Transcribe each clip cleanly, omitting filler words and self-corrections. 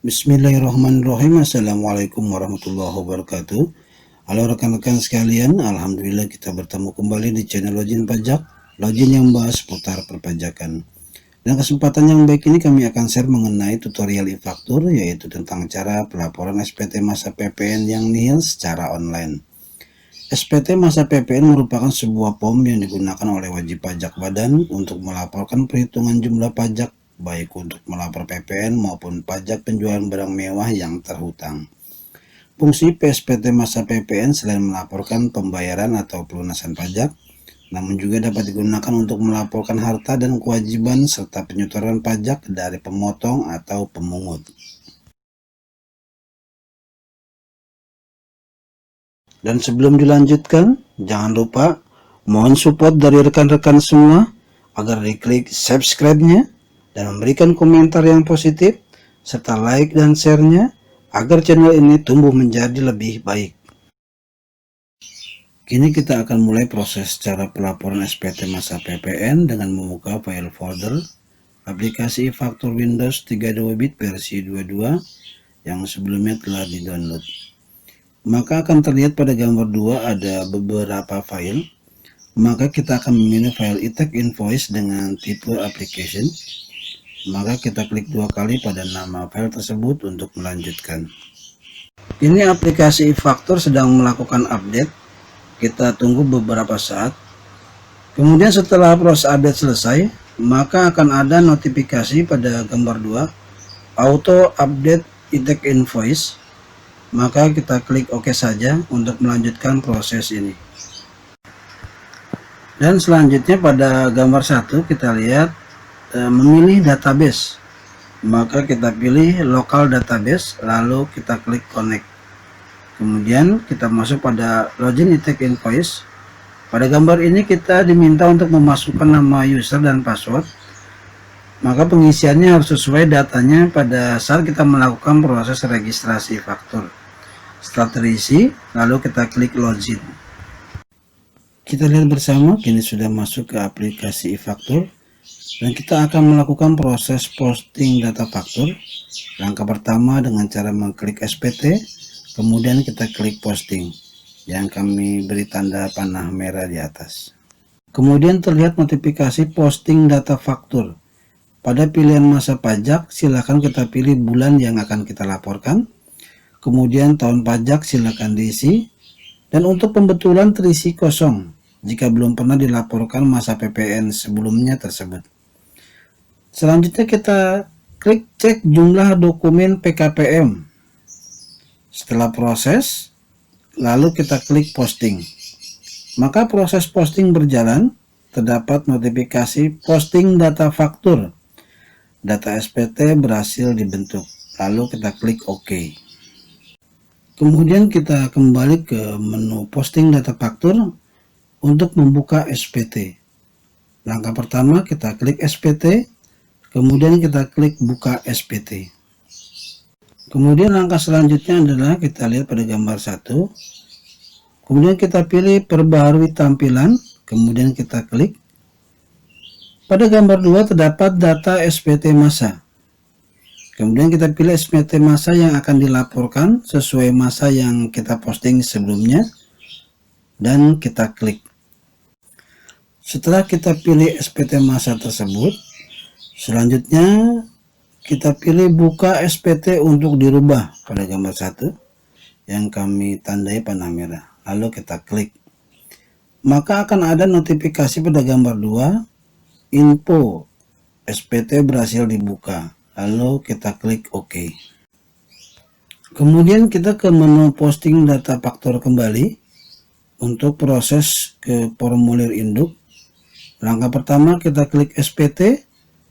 Bismillahirrahmanirrahim. Assalamualaikum warahmatullahi wabarakatuh. Halo rekan-rekan sekalian, alhamdulillah kita bertemu kembali di channel Login Pajak, Login yang bahas seputar perpajakan. Dan kesempatan yang baik ini kami akan share mengenai tutorial e-faktur, yaitu tentang cara pelaporan SPT masa PPN yang nihil secara online. SPT masa PPN merupakan sebuah form yang digunakan oleh wajib pajak badan untuk melaporkan perhitungan jumlah pajak, baik untuk melapor PPN maupun pajak penjualan barang mewah yang terhutang. Fungsi PSPT masa PPN selain melaporkan pembayaran atau pelunasan pajak, namun juga dapat digunakan untuk melaporkan harta dan kewajiban serta penyetoran pajak dari pemotong atau pemungut. Dan sebelum dilanjutkan, jangan lupa mohon support dari rekan-rekan semua agar diklik subscribe-nya dan memberikan komentar yang positif serta like dan share-nya agar channel ini tumbuh menjadi lebih baik. Kini kita akan mulai proses cara pelaporan SPT masa PPN dengan membuka file folder aplikasi e-faktur Windows 32-bit versi 22 yang sebelumnya telah di-download. Maka akan terlihat pada gambar 2 ada beberapa file. Maka kita akan memilih file e-tax invoice dengan tipe application. Maka kita klik 2 kali pada nama file tersebut untuk melanjutkan. Ini aplikasi e-faktur sedang melakukan update. Kita tunggu beberapa saat. Kemudian setelah proses update selesai, maka akan ada notifikasi pada gambar 2 auto update e-tax invoice. Maka kita klik OK saja untuk melanjutkan proses ini. Dan selanjutnya pada gambar 1 kita lihat memilih database. Maka kita pilih local database, lalu kita klik connect. Kemudian kita masuk pada login e-tax invoice. Pada gambar ini kita diminta untuk memasukkan nama user dan password. Maka pengisiannya harus sesuai datanya pada saat kita melakukan proses registrasi faktur. Setelah terisi, lalu kita klik login. Kita lihat bersama, kini sudah masuk ke aplikasi e-faktur dan kita akan melakukan proses posting data faktur. Langkah pertama dengan cara mengklik SPT, kemudian kita klik posting yang kami beri tanda panah merah di atas. Kemudian terlihat notifikasi posting data faktur. Pada pilihan masa pajak, silakan kita pilih bulan yang akan kita laporkan. Kemudian tahun pajak silakan diisi, dan untuk pembetulan terisi kosong jika belum pernah dilaporkan masa PPN sebelumnya tersebut. Selanjutnya kita klik cek jumlah dokumen PKPM. Setelah proses, lalu kita klik posting. Maka proses posting berjalan, terdapat notifikasi posting data faktur. Data SPT berhasil dibentuk, lalu kita klik OK. Kemudian kita kembali ke menu posting data faktur untuk membuka SPT. Langkah pertama kita klik SPT, kemudian kita klik buka SPT. Kemudian langkah selanjutnya adalah kita lihat pada gambar 1. Kemudian kita pilih perbaharui tampilan, kemudian kita klik. Pada gambar 2 terdapat data SPT masa. Kemudian kita pilih SPT masa yang akan dilaporkan sesuai masa yang kita posting sebelumnya dan kita klik. Setelah kita pilih SPT masa tersebut, selanjutnya kita pilih buka SPT untuk dirubah pada gambar 1 yang kami tandai panah merah. Lalu kita klik. Maka akan ada notifikasi pada gambar 2, info SPT berhasil dibuka. Lalu kita klik OK. Kemudian kita ke menu posting data faktur kembali untuk proses ke formulir induk. Langkah pertama kita klik SPT,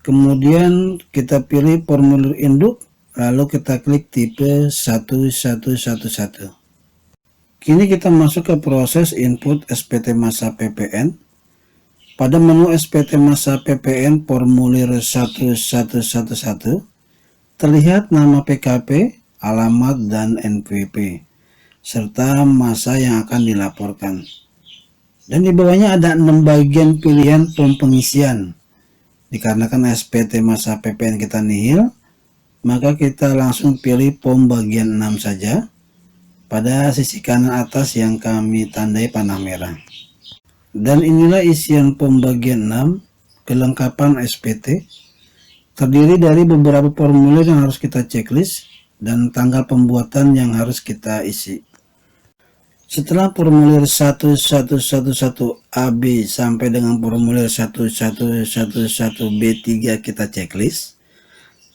kemudian kita pilih formulir induk, lalu kita klik tipe 1111. Kini kita masuk ke proses input SPT masa PPN. Pada menu SPT masa PPN formulir 1111 terlihat nama PKP, alamat, dan NPWP serta masa yang akan dilaporkan. Dan di bawahnya ada 6 bagian pilihan pengisian. Dikarenakan SPT masa PPN kita nihil, maka kita langsung pilih POM bagian 6 saja pada sisi kanan atas yang kami tandai panah merah. Dan inilah isian POM bagian 6, kelengkapan SPT. Terdiri dari beberapa formulir yang harus kita checklist dan tanggal pembuatan yang harus kita isi. Setelah formulir 1111AB sampai dengan formulir 1111B3 kita checklist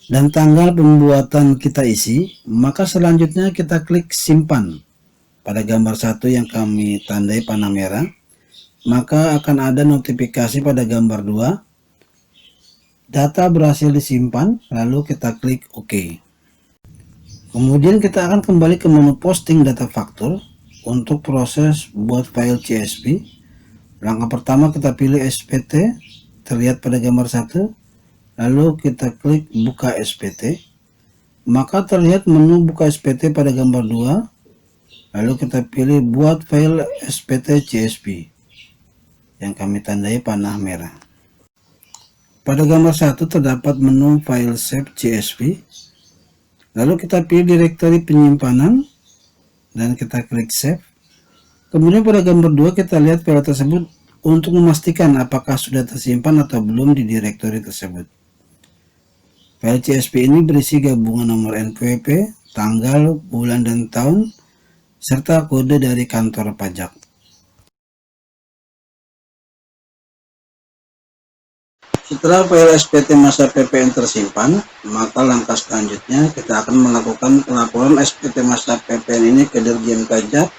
dan tanggal pembuatan kita isi, maka selanjutnya kita klik simpan pada gambar 1 yang kami tandai panah merah. Maka akan ada notifikasi pada gambar 2, data berhasil disimpan, lalu kita klik OK. Kemudian kita akan kembali ke menu posting data faktur. Untuk proses buat file CSV, langkah pertama kita pilih SPT, terlihat pada gambar 1, lalu kita klik buka SPT, maka terlihat menu buka SPT pada gambar 2, lalu kita pilih buat file SPT CSV yang kami tandai panah merah. Pada gambar 1 terdapat menu file save CSV, lalu kita pilih direktori penyimpanan dan kita klik save. Kemudian pada gambar 2 kita lihat file tersebut untuk memastikan apakah sudah tersimpan atau belum di direktori tersebut. File CSV ini berisi gabungan nomor NPWP, tanggal, bulan, dan tahun, serta kode dari kantor pajak. Setelah file SPT masa PPN tersimpan, maka langkah selanjutnya kita akan melakukan pelaporan SPT masa PPN ini ke Dirjen Pajak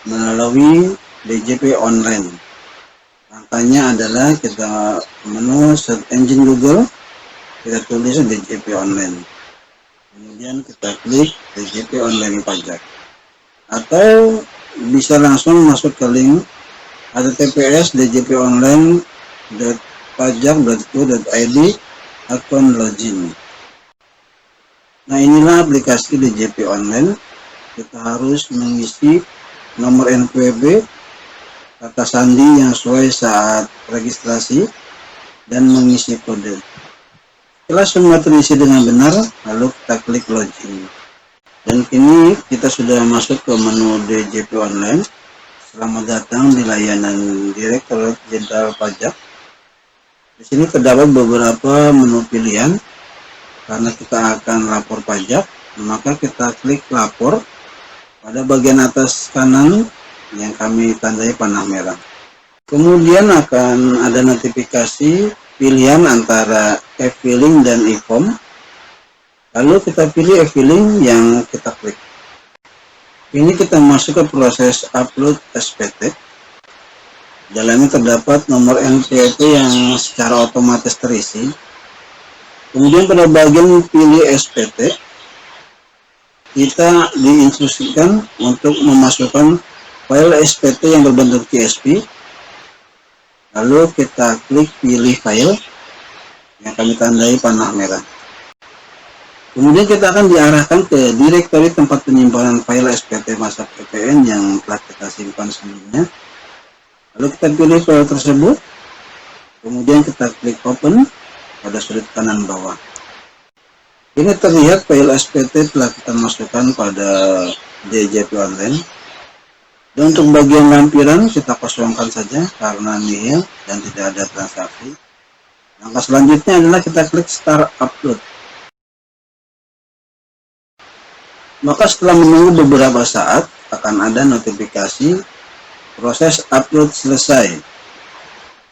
melalui DJP online. Langkahnya adalah kita menu search engine Google, kita tulis DJP online, kemudian kita klik DJP online pajak, atau bisa langsung masuk ke link https djponline.pajak.go.id akun login. Nah, inilah aplikasi DJP online. Kita harus mengisi nomor NPWP, kata sandi yang sesuai saat registrasi, dan mengisi kode. Setelah semua terisi dengan benar, lalu kita klik login. Dan kini kita sudah masuk ke menu DJP online. Selamat datang di layanan Direktorat Jenderal Pajak. Di sini terdapat beberapa menu pilihan. Karena kita akan lapor pajak, maka kita klik lapor pada bagian atas kanan yang kami tandai panah merah. Kemudian akan ada notifikasi pilihan antara e-filing dan e-form. Lalu kita pilih e-filing yang kita klik. Ini kita masuk ke proses upload SPT. Dalamnya terdapat nomor NPWP yang secara otomatis terisi. Kemudian pada bagian pilih SPT, kita diinstruksikan untuk memasukkan file SPT yang berbentuk CSV. Lalu kita klik pilih file yang kami tandai panah merah. Kemudian kita akan diarahkan ke direktori tempat penyimpanan file SPT masa PPN yang telah kita simpan sebelumnya. Lalu kita pilih file tersebut, kemudian kita klik open pada sudut kanan bawah. Ini terlihat file SPT telah kita masukkan pada DJP online. Dan untuk bagian lampiran kita kosongkan saja karena nihil dan tidak ada transaksi. Langkah selanjutnya adalah kita klik start upload. Maka setelah menunggu beberapa saat akan ada notifikasi proses upload selesai.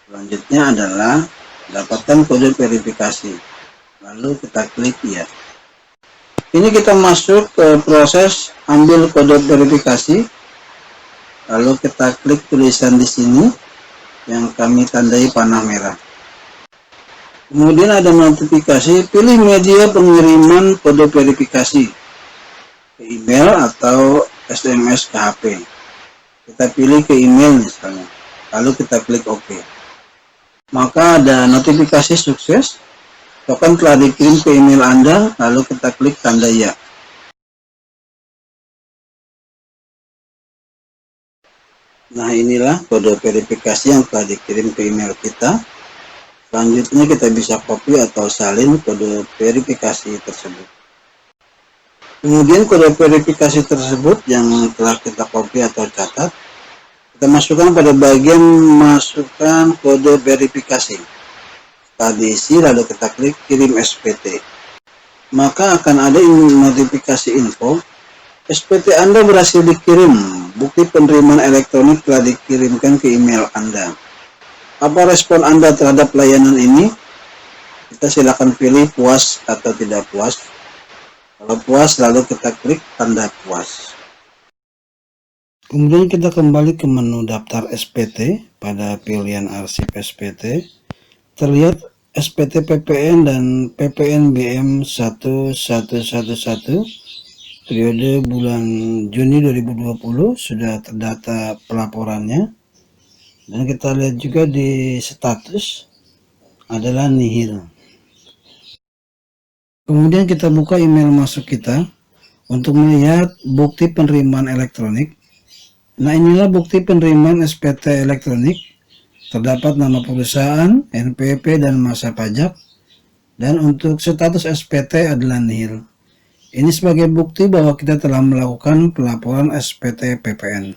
Selanjutnya adalah dapatkan kode verifikasi. Lalu kita klik ya. Ini kita masuk ke proses ambil kode verifikasi. Lalu kita klik tulisan di sini yang kami tandai panah merah. Kemudian ada notifikasi pilih media pengiriman kode verifikasi ke email atau SMS ke HP. Kita pilih ke email misalnya. Lalu kita klik OK. Maka ada notifikasi sukses. Token telah dikirim ke email Anda, lalu kita klik tanda ya. Nah, inilah kode verifikasi yang telah dikirim ke email kita. Selanjutnya kita bisa copy atau salin kode verifikasi tersebut. Kemudian kode verifikasi tersebut yang telah kita copy atau catat, kita masukkan pada bagian masukkan kode verifikasi. Setelah diisi, lalu kita klik kirim SPT. Maka akan ada notifikasi info, SPT Anda berhasil dikirim, bukti penerimaan elektronik telah dikirimkan ke email Anda. Apa respon Anda terhadap layanan ini? Kita silakan pilih puas atau tidak puas. Kalau puas, lalu kita klik tanda puas. Kemudian kita kembali ke menu daftar SPT. Pada pilihan arsip SPT, terlihat SPT PPN dan PPN BM 1111 periode bulan Juni 2020 sudah terdata pelaporannya. Dan kita lihat juga di status adalah nihil. Kemudian kita buka email masuk kita untuk melihat bukti penerimaan elektronik. Nah, inilah bukti penerimaan SPT elektronik. Terdapat nama perusahaan, NPWP, dan masa pajak. Dan untuk status SPT adalah nihil. Ini sebagai bukti bahwa kita telah melakukan pelaporan SPT PPN.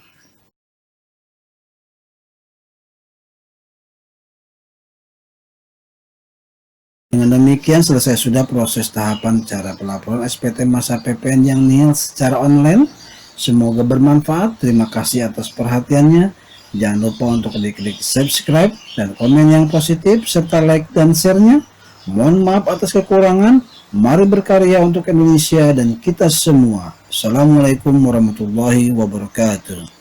Dengan demikian selesai sudah proses tahapan cara pelaporan SPT masa PPN yang nihil secara online. Semoga bermanfaat. Terima kasih atas perhatiannya. Jangan lupa untuk klik subscribe dan komen yang positif serta like dan share-nya. Mohon maaf atas kekurangan. Mari berkarya untuk Indonesia dan kita semua. Assalamualaikum warahmatullahi wabarakatuh.